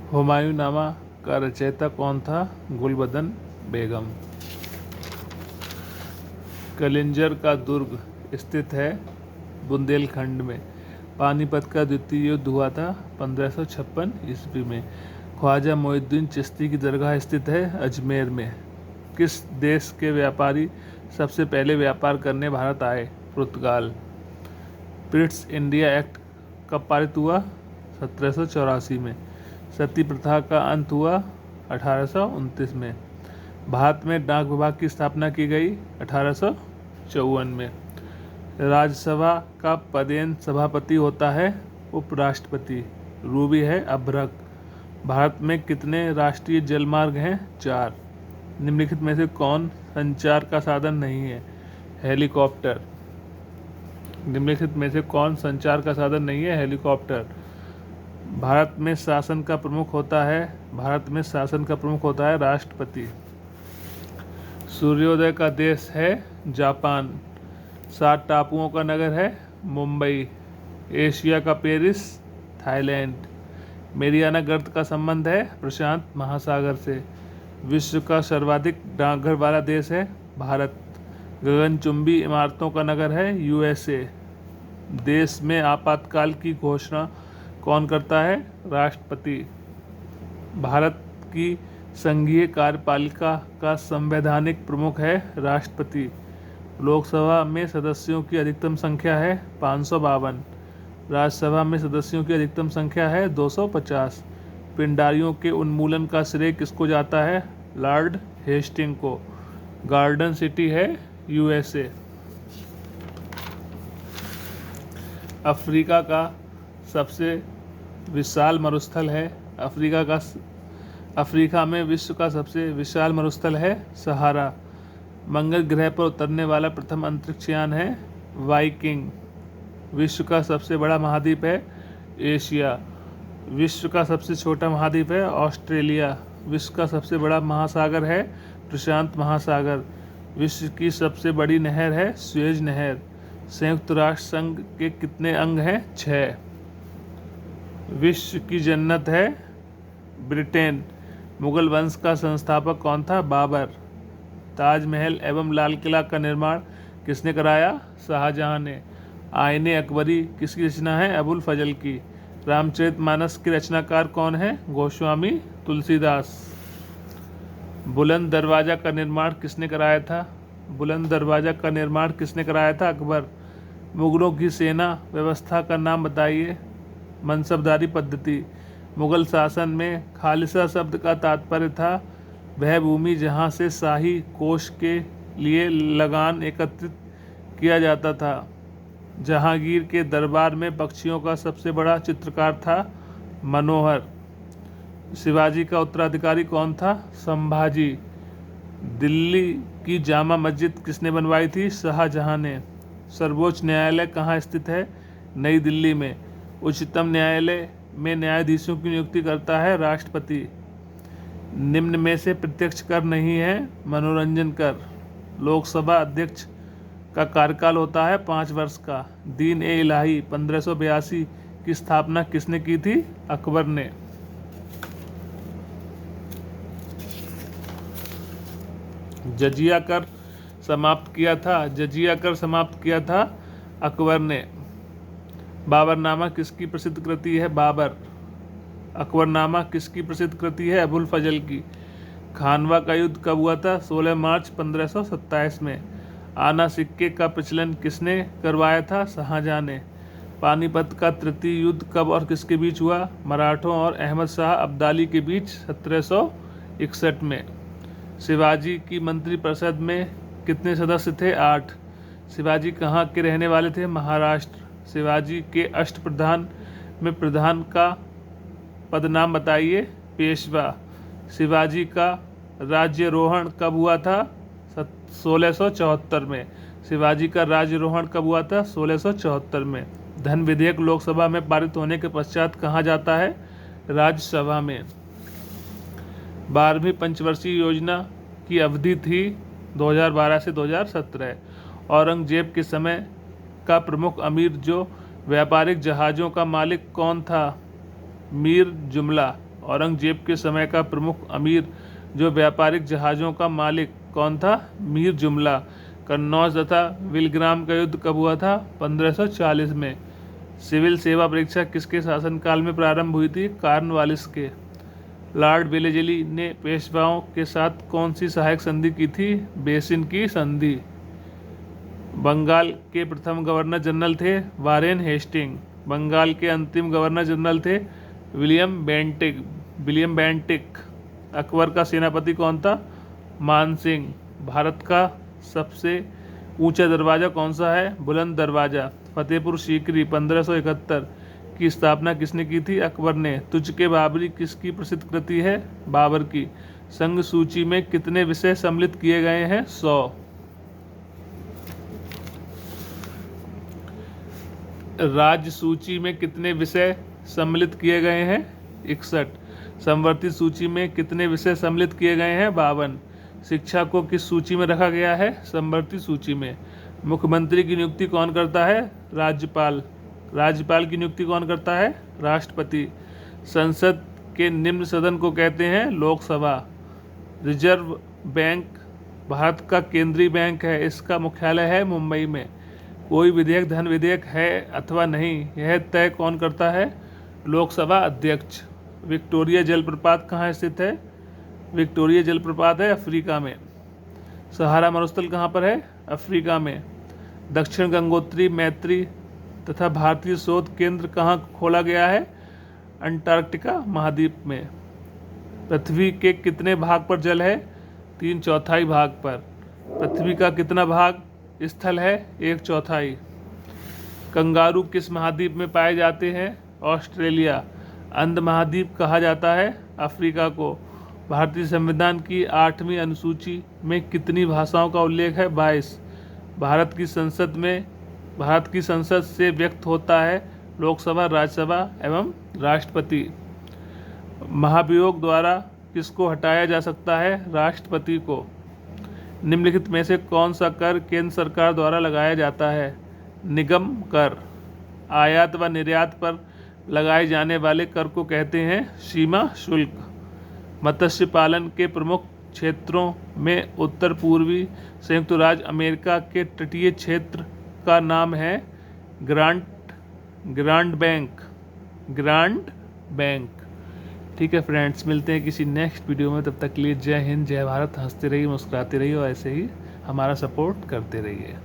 हुमायूंनामा का रचयिता कौन था? गुलबदन बेगम। कलिंजर का दुर्ग स्थित है बुंदेलखंड में। पानीपत का द्वितीय युद्ध हुआ था 1556 ईस्वी में। ख्वाजा मोइनुद्दीन चिश्ती की दरगाह स्थित है अजमेर में। किस देश के व्यापारी सबसे पहले व्यापार करने भारत आए? पुर्तगाल। ब्रिट्स इंडिया एक्ट कब पारित हुआ? 1784 में। सती प्रथा का अंत हुआ 1829 में। भारत में डाक विभाग की स्थापना की गई 1854 में। राज्यसभा का पदेन सभापति होता है उपराष्ट्रपति। रूबी है अभ्रक। भारत में कितने राष्ट्रीय जलमार्ग हैं? 4। निम्नलिखित में से कौन संचार का साधन नहीं है? हेलीकॉप्टर। निम्नलिखित में से कौन संचार का साधन नहीं है? हेलीकॉप्टर। भारत में शासन का प्रमुख होता है राष्ट्रपति। सूर्योदय का देश है जापान। 7 टापुओं का नगर है मुंबई। एशिया का पेरिस थाईलैंड। मेरियाना गर्त का संबंध है प्रशांत महासागर से। विश्व का सर्वाधिक डाकघर वाला देश है भारत। गगनचुंबी इमारतों का नगर है USA। देश में आपातकाल की घोषणा कौन करता है? राष्ट्रपति। भारत की संघीय कार्यपालिका का संवैधानिक प्रमुख है राष्ट्रपति। लोकसभा में सदस्यों की अधिकतम संख्या है 552। राज्यसभा में सदस्यों की अधिकतम संख्या है 250। पिंडारियों के उन्मूलन का श्रेय किसको जाता है? लॉर्ड हेस्टिंग को। गार्डन सिटी है USA। अफ्रीका का सबसे विशाल मरुस्थल है अफ्रीका में विश्व का सबसे विशाल मरुस्थल है सहारा। मंगल ग्रह पर उतरने वाला प्रथम अंतरिक्ष यान है वाइकिंग। विश्व का सबसे बड़ा महाद्वीप है एशिया। विश्व का सबसे छोटा महाद्वीप है ऑस्ट्रेलिया। विश्व का सबसे बड़ा महासागर है प्रशांत महासागर। विश्व की सबसे बड़ी नहर है सुएज नहर। संयुक्त राष्ट्र संघ के कितने अंग हैं? 6। विश्व की जन्नत है ब्रिटेन। मुगल वंश का संस्थापक कौन था? बाबर। ताजमहल एवं लाल किला का निर्माण किसने कराया? शाहजहां ने। आईने अकबरी किसकी रचना है? अबुल फजल की। रामचरितमानस के रचनाकार कौन है? गोस्वामी तुलसीदास। बुलंद दरवाजा का निर्माण किसने कराया था? अकबर। मुगलों की सेना व्यवस्था का नाम बताइए। मनसबदारी पद्धति। मुगल शासन में खालिसा शब्द का तात्पर्य था वह भूमि जहाँ से शाही कोष के लिए लगान एकत्रित किया जाता था। जहांगीर के दरबार में पक्षियों का सबसे बड़ा चित्रकार था मनोहर। शिवाजी का उत्तराधिकारी कौन था? संभाजी। दिल्ली की जामा मस्जिद किसने बनवाई थी? शाहजहां ने। सर्वोच्च न्यायालय कहाँ स्थित है? नई दिल्ली में। उच्चतम न्यायालय में न्यायाधीशों की नियुक्ति करता है राष्ट्रपति। निम्न में से प्रत्यक्ष कर नहीं है मनोरंजन कर। लोकसभा अध्यक्ष का कार्यकाल होता है 5 वर्ष का। दीन ए इलाही 1582 की स्थापना किसने की थी? अकबर ने। जजिया कर समाप्त किया था अकबर ने। बाबरनामा किसकी प्रसिद्ध कृति है? बाबर। अकबरनामा किसकी प्रसिद्ध कृति है? अबुल फजल की। खानवा का युद्ध कब हुआ था? 16 मार्च 1527 में। आना सिक्के का प्रचलन किसने करवाया था? शाहजहां ने। पानीपत का तृतीय युद्ध कब और किसके बीच हुआ? मराठों और अहमद शाह अब्दाली के बीच 1761 में। शिवाजी की मंत्रिपरिषद में कितने सदस्य थे? 8। शिवाजी कहाँ के रहने वाले थे? महाराष्ट्र। शिवाजी के अष्टप्रधान में प्रधान का पद नाम बताइए। पेशवा। शिवाजी का राज्यारोहण कब हुआ था? 1674 में। शिवाजी का राज्यारोहण कब हुआ था? 1674 में। धन विधेयक लोकसभा में पारित होने के पश्चात कहाँ जाता है? राज्यसभा में। 12वीं पंचवर्षीय योजना की अवधि थी 2012 से 2017। औरंगजेब के समय का प्रमुख अमीर जो व्यापारिक जहाज़ों का मालिक कौन था? मीर जुमला। औरंगजेब के समय का प्रमुख अमीर जो व्यापारिक जहाज़ों का मालिक कौन था? मीर जुमला। कन्नौज तथा विलग्राम का युद्ध कब हुआ था? 1540 में। सिविल सेवा परीक्षा किसके शासनकाल में प्रारंभ हुई थी? कॉर्नवालिस के। लॉर्ड वेलेस्ली ने पेशवाओं के साथ कौन सी सहायक संधि की थी? बेसिन की संधि। बंगाल के प्रथम गवर्नर जनरल थे वारेन हेस्टिंग। बंगाल के अंतिम गवर्नर जनरल थे विलियम बेंटिक। अकबर का सेनापति कौन था? मानसिंह। भारत का सबसे ऊंचा दरवाज़ा कौन सा है? बुलंद दरवाज़ा। फतेहपुर सीकरी 1571 की स्थापना किसने की थी? अकबर ने। तुझ के बाबरी किसकी प्रसिद्ध कृति है? बाबर की। संघ सूची में कितने विषय सम्मिलित किए गए हैं? 100। राज्य सूची में कितने विषय सम्मिलित किए गए हैं? 61। संवर्ती सूची में कितने विषय सम्मिलित किए गए हैं? 52। शिक्षा को किस सूची में रखा गया है? संवर्ती सूची में। मुख्यमंत्री की नियुक्ति कौन करता है? राज्यपाल। राज्यपाल की नियुक्ति कौन करता है? राष्ट्रपति। संसद के निम्न सदन को कहते हैं लोकसभा। रिजर्व बैंक भारत का केंद्रीय बैंक है, इसका मुख्यालय है मुंबई में। कोई विधेयक धन विधेयक है अथवा नहीं, यह तय कौन करता है? लोकसभा अध्यक्ष। विक्टोरिया जलप्रपात कहाँ स्थित है? विक्टोरिया जलप्रपात है अफ्रीका में। सहारा मरुस्थल कहाँ पर है? अफ्रीका में। दक्षिण गंगोत्री मैत्री तथा भारतीय शोध केंद्र कहाँ खोला गया है? अंटार्कटिका महाद्वीप में। पृथ्वी के कितने भाग पर जल है? 3/4 भाग पर। पृथ्वी का कितना भाग स्थल है? 1/4। कंगारू किस महाद्वीप में पाए जाते हैं? ऑस्ट्रेलिया। अंध महाद्वीप कहा जाता है अफ्रीका को। भारतीय संविधान की 8वीं अनुसूची में कितनी भाषाओं का उल्लेख है? 22। भारत की संसद से व्यक्त होता है लोकसभा, राज्यसभा एवं राष्ट्रपति। महाभियोग द्वारा किसको हटाया जा सकता है? राष्ट्रपति को। निम्नलिखित में से कौन सा कर केंद्र सरकार द्वारा लगाया जाता है? निगम कर। आयात व निर्यात पर लगाए जाने वाले कर को कहते हैं सीमा शुल्क। मत्स्य पालन के प्रमुख क्षेत्रों में उत्तर पूर्वी संयुक्त राज्य अमेरिका के तटीय क्षेत्र का नाम है ग्रांड बैंक। ठीक है फ्रेंड्स, मिलते हैं किसी नेक्स्ट वीडियो में। तब तक के लिए जय हिंद, जय भारत। हंसते रहिए, मुस्कुराते रहिए और ऐसे ही हमारा सपोर्ट करते रहिए।